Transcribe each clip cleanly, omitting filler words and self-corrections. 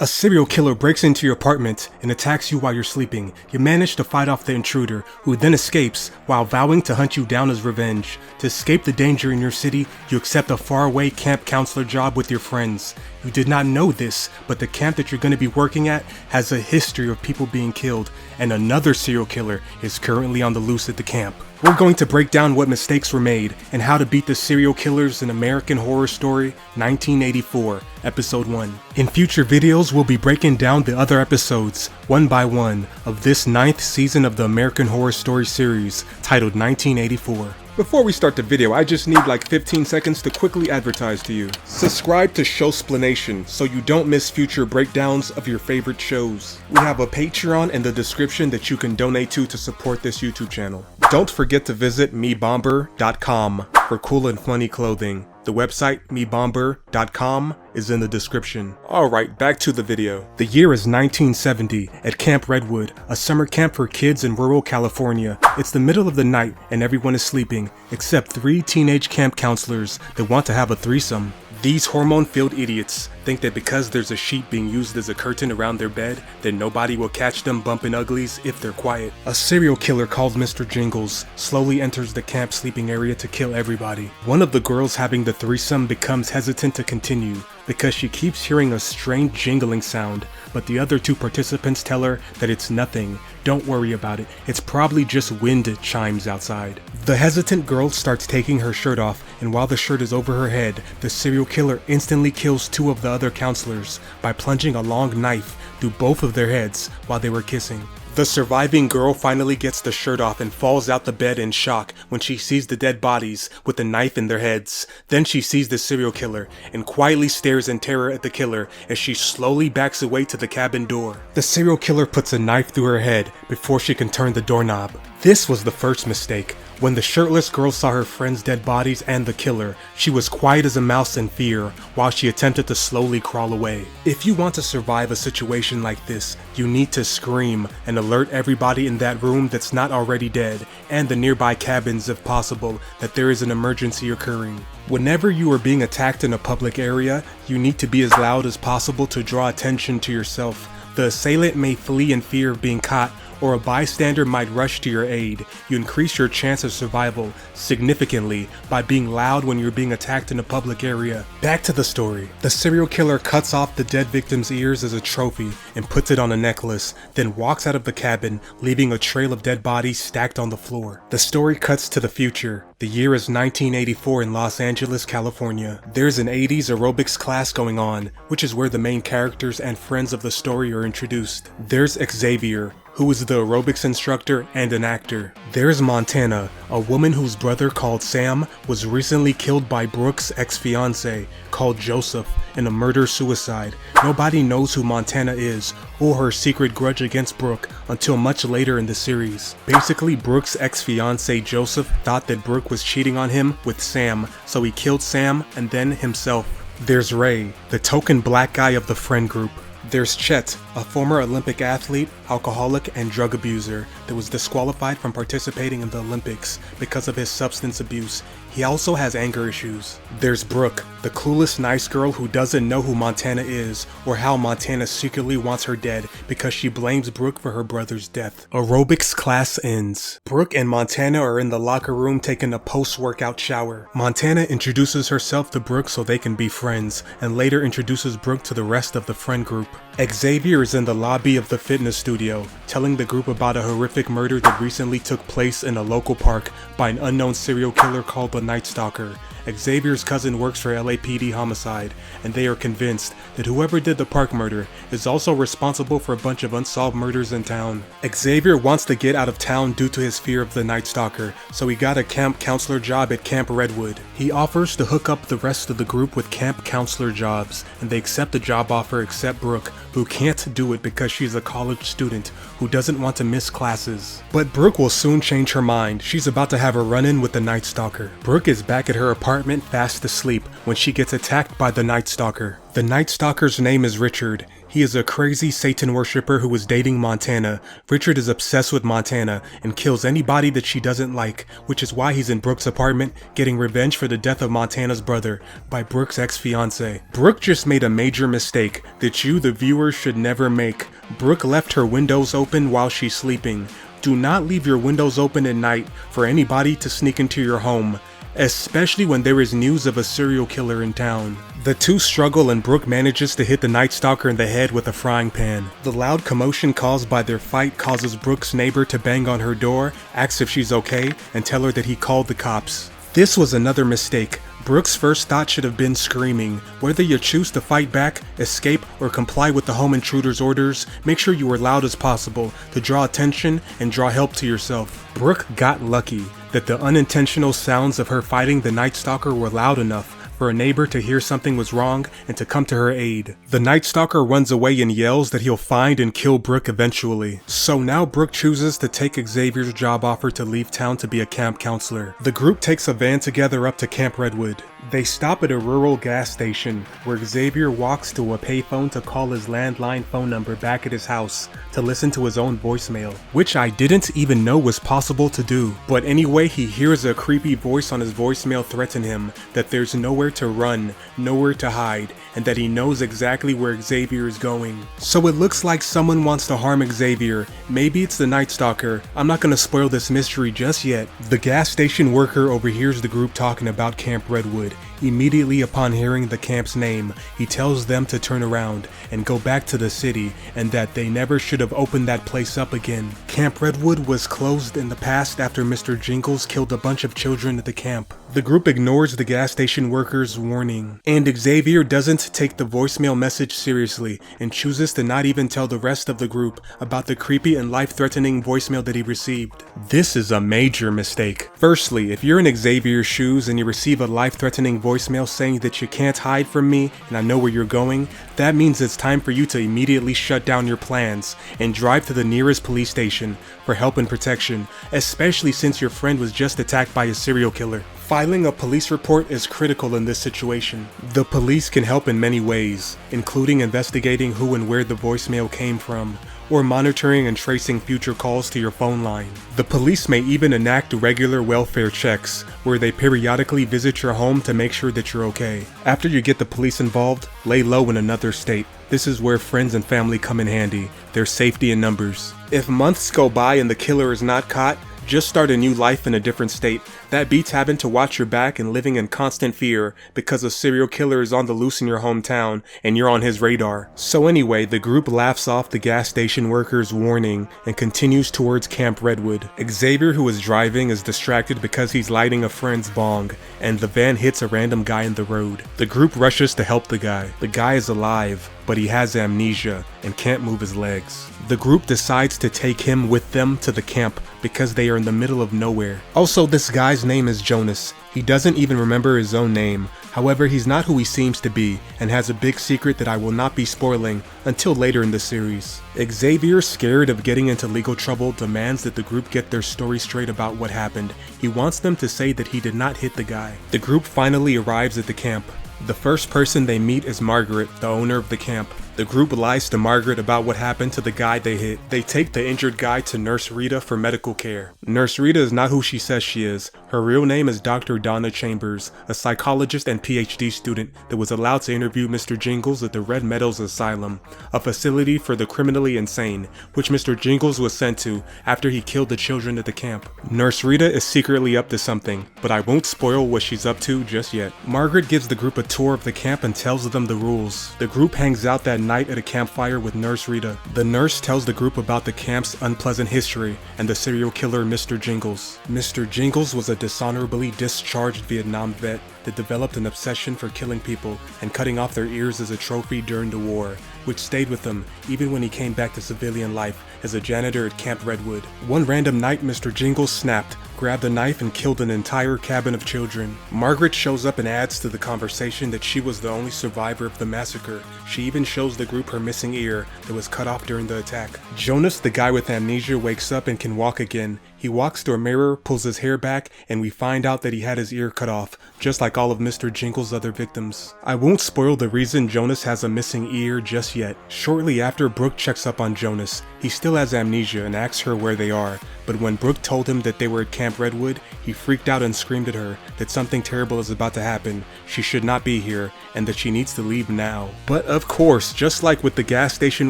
A serial killer breaks into your apartment and attacks you while you're sleeping. You manage to fight off the intruder, who then escapes while vowing to hunt you down as revenge. To escape the danger in your city, you accept a faraway camp counselor job with your friends. You did not know this, but the camp that you're going to be working at has a history of people being killed, and another serial killer is currently on the loose at the camp. We're going to break down what mistakes were made and how to beat the serial killers in American Horror Story 1984, Episode 1. In future videos, we'll be breaking down the other episodes, one by one, of this 9th season of the American Horror Story series, titled 1984. Before we start the video, I just need like 15 seconds to quickly advertise to you. Subscribe to Showsplanation so you don't miss future breakdowns of your favorite shows. We have a Patreon in the description that you can donate to support this YouTube channel. Don't forget to visit mebomber.com for cool and funny clothing. The website, mebomber.com, is in the description. Alright, back to the video. The year is 1970 at Camp Redwood, a summer camp for kids in rural California. It's the middle of the night and everyone is sleeping, except 3 teenage camp counselors that want to have a threesome. These hormone-filled idiots think that because there's a sheet being used as a curtain around their bed, then nobody will catch them bumping uglies if they're quiet. A serial killer called Mr. Jingles slowly enters the camp sleeping area to kill everybody. One of the girls having the threesome becomes hesitant to continue because she keeps hearing a strange jingling sound, but the other 2 participants tell her that it's nothing. Don't worry about it, it's probably just wind chimes outside. The hesitant girl starts taking her shirt off, and while the shirt is over her head, the serial killer instantly kills 2 of the other counselors by plunging a long knife through both of their heads while they were kissing. The surviving girl finally gets the shirt off and falls out the bed in shock when she sees the dead bodies with the knife in their heads. Then she sees the serial killer and quietly stares in terror at the killer as she slowly backs away to the cabin door. The serial killer puts a knife through her head before she can turn the doorknob. This was the first mistake. When the shirtless girl saw her friend's dead bodies and the killer, she was quiet as a mouse in fear while she attempted to slowly crawl away. If you want to survive a situation like this, you need to scream and alert everybody in that room that's not already dead, and the nearby cabins if possible, that there is an emergency occurring. Whenever you are being attacked in a public area, you need to be as loud as possible to draw attention to yourself. The assailant may flee in fear of being caught, or a bystander might rush to your aid. You increase your chance of survival significantly by being loud when you're being attacked in a public area. Back to the story. The serial killer cuts off the dead victim's ears as a trophy and puts it on a necklace, then walks out of the cabin, leaving a trail of dead bodies stacked on the floor. The story cuts to the future. The year is 1984 in Los Angeles, California. There's an 80s aerobics class going on, which is where the main characters and friends of the story are introduced. There's Xavier, who is the aerobics instructor and an actor. There's Montana, a woman whose brother called Sam was recently killed by Brooke's ex-fiancé called Joseph in a murder-suicide. Nobody knows who Montana is or her secret grudge against Brooke until much later in the series. Basically, Brooke's ex-fiancé Joseph thought that Brooke was cheating on him with Sam, so he killed Sam and then himself. There's Ray, the token black guy of the friend group. There's Chet, a former Olympic athlete, alcoholic, and drug abuser that was disqualified from participating in the Olympics because of his substance abuse. He also has anger issues. There's Brooke, the clueless nice girl who doesn't know who Montana is or how Montana secretly wants her dead because she blames Brooke for her brother's death. Aerobics class ends. Brooke and Montana are in the locker room taking a post-workout shower. Montana introduces herself to Brooke so they can be friends, and later introduces Brooke to the rest of the friend group. Xavier is in the lobby of the fitness studio, telling the group about a horrific murder that recently took place in a local park by an unknown serial killer called the Night Stalker. Xavier's cousin works for LAPD homicide, and they are convinced that whoever did the park murder is also responsible for a bunch of unsolved murders in town. Xavier wants to get out of town due to his fear of the Night Stalker, so he got a camp counselor job at Camp Redwood. He offers to hook up the rest of the group with camp counselor jobs, and they accept the job offer except Brooke, who can't do it because she's a college student who doesn't want to miss classes. But Brooke will soon change her mind. She's about to have a run-in with the Night Stalker. Brooke is back at her apartment fast asleep when she gets attacked by the Night Stalker. The Night Stalker's name is Richard. He is a crazy Satan worshiper who is dating Montana. Richard is obsessed with Montana and kills anybody that she doesn't like, which is why he's in Brooke's apartment getting revenge for the death of Montana's brother by Brooke's ex-fiance. Brooke just made a major mistake that you, the viewer, should never make. Brooke left her windows open while she's sleeping. Do not leave your windows open at night for anybody to sneak into your home, especially when there is news of a serial killer in town. The two struggle and Brooke manages to hit the Night Stalker in the head with a frying pan. The loud commotion caused by their fight causes Brooke's neighbor to bang on her door, ask if she's okay, and tell her that he called the cops. This was another mistake. Brooke's first thought should have been screaming. Whether you choose to fight back, escape, or comply with the home intruder's orders, make sure you are loud as possible to draw attention and draw help to yourself. Brooke got lucky that the unintentional sounds of her fighting the Night Stalker were loud enough for a neighbor to hear something was wrong and to come to her aid. The Night Stalker runs away and yells that he'll find and kill Brooke eventually. So now Brooke chooses to take Xavier's job offer to leave town to be a camp counselor. The group takes a van together up to Camp Redwood. They stop at a rural gas station where Xavier walks to a payphone to call his landline phone number back at his house to listen to his own voicemail, which I didn't even know was possible to do. But anyway, he hears a creepy voice on his voicemail threaten him that there's nowhere to run, nowhere to hide, and that he knows exactly where Xavier is going. So it looks like someone wants to harm Xavier. Maybe it's the Night Stalker. I'm not gonna spoil this mystery just yet. The gas station worker overhears the group talking about Camp Redwood. Immediately upon hearing the camp's name, he tells them to turn around and go back to the city and that they never should have opened that place up again. Camp Redwood was closed in the past after Mr. Jingles killed a bunch of children at the camp. The group ignores the gas station worker's warning, and Xavier doesn't take the voicemail message seriously and chooses to not even tell the rest of the group about the creepy and life-threatening voicemail that he received. This is a major mistake. Firstly, if you're in Xavier's shoes and you receive a life-threatening voicemail saying that you can't hide from me and I know where you're going, that means it's time for you to immediately shut down your plans and drive to the nearest police station for help and protection, especially since your friend was just attacked by a serial killer. Filing a police report is critical in this situation. The police can help in many ways, including investigating who and where the voicemail came from, or monitoring and tracing future calls to your phone line. The police may even enact regular welfare checks, where they periodically visit your home to make sure that you're okay. After you get the police involved, lay low in another state. This is where friends and family come in handy. There's safety in numbers. If months go by and the killer is not caught, just start a new life in a different state. That beats having to watch your back and living in constant fear because a serial killer is on the loose in your hometown and you're on his radar. So anyway, the group laughs off the gas station worker's warning and continues towards Camp Redwood. Xavier, who is driving, is distracted because he's lighting a friend's bong, and the van hits a random guy in the road. The group rushes to help the guy. The guy is alive, but he has amnesia and can't move his legs. The group decides to take him with them to the camp because they are in the middle of nowhere. Also, this guy's name is Jonas. He doesn't even remember his own name. However, he's not who he seems to be and has a big secret that I will not be spoiling until later in the series. Xavier, scared of getting into legal trouble, demands that the group get their story straight about what happened. He wants them to say that he did not hit the guy. The group finally arrives at the camp. The first person they meet is Margaret, the owner of the camp. The group lies to Margaret about what happened to the guy they hit. They take the injured guy to Nurse Rita for medical care. Nurse Rita is not who she says she is. Her real name is Dr. Donna Chambers, a psychologist and PhD student that was allowed to interview Mr. Jingles at the Red Meadows Asylum, a facility for the criminally insane, which Mr. Jingles was sent to after he killed the children at the camp. Nurse Rita is secretly up to something, but I won't spoil what she's up to just yet. Margaret gives the group a tour of the camp and tells them the rules. The group hangs out that night at a campfire with Nurse Rita. The nurse tells the group about the camp's unpleasant history and the serial killer Mr. Jingles. Mr. Jingles was a dishonorably discharged Vietnam vet that developed an obsession for killing people and cutting off their ears as a trophy during the war, which stayed with him even when he came back to civilian life as a janitor at Camp Redwood. One random night, Mr. Jingles snapped, grabbed a knife, and killed an entire cabin of children. Margaret shows up and adds to the conversation that she was the only survivor of the massacre. She even shows the group her missing ear that was cut off during the attack. Jonas, the guy with amnesia, wakes up and can walk again. He walks to a mirror, pulls his hair back, and we find out that he had his ear cut off, just like like all of Mr. Jingle's other victims. I won't spoil the reason Jonas has a missing ear just yet. Shortly after Brooke checks up on Jonas, he still has amnesia and asks her where they are, but when Brooke told him that they were at Camp Redwood, he freaked out and screamed at her that something terrible is about to happen, she should not be here, and that she needs to leave now. But of course, just like with the gas station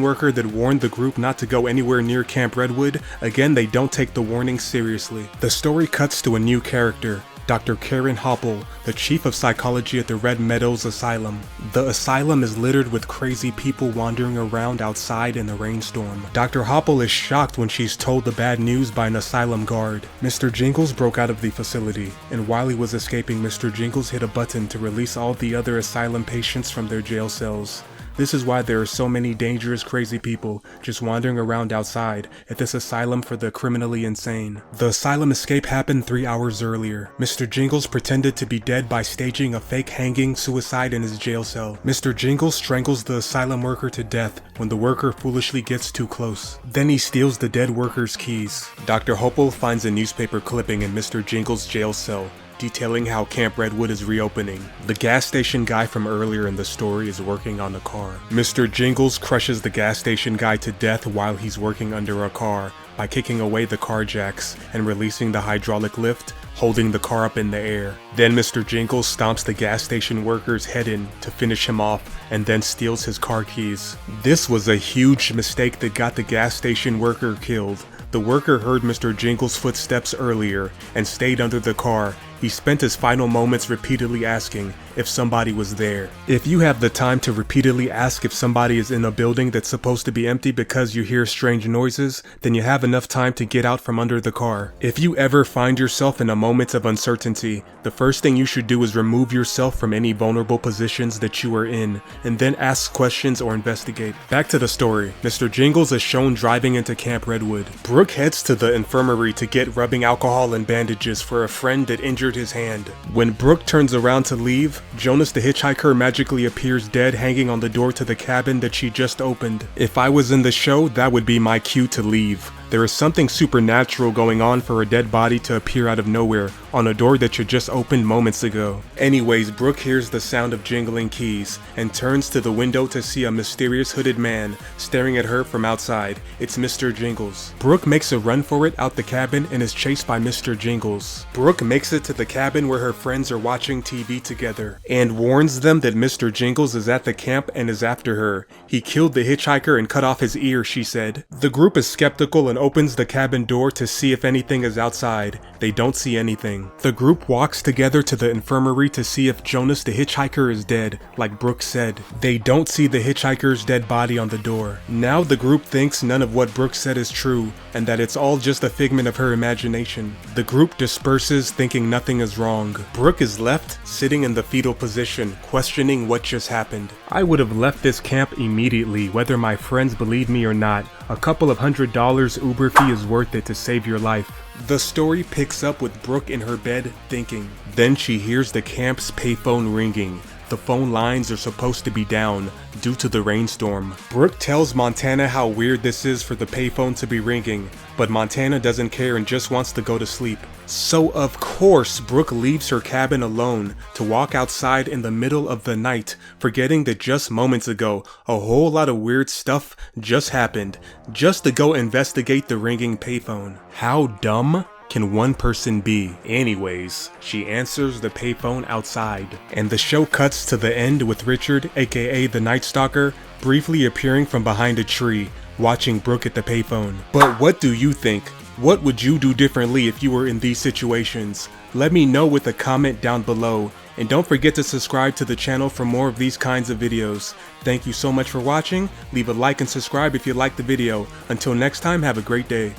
worker that warned the group not to go anywhere near Camp Redwood, again they don't take the warning seriously. The story cuts to a new character, Dr. Karen Hopple, the chief of psychology at the Red Meadows Asylum. The asylum is littered with crazy people wandering around outside in the rainstorm. Dr. Hopple is shocked when she's told the bad news by an asylum guard. Mr. Jingles broke out of the facility, and while he was escaping, Mr. Jingles hit a button to release all the other asylum patients from their jail cells. This is why there are so many dangerous, crazy people just wandering around outside at this asylum for the criminally insane. The asylum escape happened 3 hours earlier. Mr. Jingles pretended to be dead by staging a fake hanging suicide in his jail cell. Mr. Jingles strangles the asylum worker to death when the worker foolishly gets too close. Then he steals the dead worker's keys. Dr. Hopple finds a newspaper clipping in Mr. Jingles' jail cell, detailing how Camp Redwood is reopening. The gas station guy from earlier in the story is working on the car. Mr. Jingles crushes the gas station guy to death while he's working under a car by kicking away the car jacks and releasing the hydraulic lift, holding the car up in the air. Then Mr. Jingles stomps the gas station worker's head in to finish him off and then steals his car keys. This was a huge mistake that got the gas station worker killed. The worker heard Mr. Jingles' footsteps earlier and stayed under the car. He spent his final moments repeatedly asking if somebody was there. If you have the time to repeatedly ask if somebody is in a building that's supposed to be empty because you hear strange noises, then you have enough time to get out from under the car. If you ever find yourself in a moment of uncertainty, the first thing you should do is remove yourself from any vulnerable positions that you are in, and then ask questions or investigate. Back to the story. Mr. Jingles is shown driving into Camp Redwood. Brooke heads to the infirmary to get rubbing alcohol and bandages for a friend that injured his hand. When Brooke turns around to leave, Jonas the hitchhiker magically appears dead, hanging on the door to the cabin that she just opened. If I was in the show, that would be my cue to leave. There is something supernatural going on for a dead body to appear out of nowhere on a door that you just opened moments ago. Anyways, Brooke hears the sound of jingling keys and turns to the window to see a mysterious hooded man staring at her from outside. It's Mr. Jingles. Brooke makes a run for it out the cabin and is chased by Mr. Jingles. Brooke makes it to the cabin where her friends are watching TV together and warns them that Mr. Jingles is at the camp and is after her. He killed the hitchhiker and cut off his ear, she said. The group is skeptical and opens the cabin door to see if anything is outside. They don't see anything. The group walks together to the infirmary to see if Jonas the hitchhiker is dead, like Brooke said. They don't see the hitchhiker's dead body on the door. Now the group thinks none of what Brooke said is true, and that it's all just a figment of her imagination. The group disperses, thinking nothing is wrong. Brooke is left sitting in the fetal position, questioning what just happened. I would have left this camp immediately, whether my friends believe me or not. A couple of $100 Uber fee is worth it to save your life. The story picks up with Brooke in her bed thinking. Then she hears the camp's payphone ringing. The phone lines are supposed to be down due to the rainstorm. Brooke tells Montana how weird this is for the payphone to be ringing, but Montana doesn't care and just wants to go to sleep. So of course, Brooke leaves her cabin alone to walk outside in the middle of the night, forgetting that just moments ago, a whole lot of weird stuff just happened, just to go investigate the ringing payphone. How dumb can one person be? Anyways, she answers the payphone outside, and the show cuts to the end with Richard, aka the Night Stalker, briefly appearing from behind a tree, watching Brooke at the payphone. But what do you think? What would you do differently if you were in these situations? Let me know with a comment down below, and don't forget to subscribe to the channel for more of these kinds of videos. Thank you so much for watching. Leave a like and subscribe if you liked the video. Until next time, have a great day.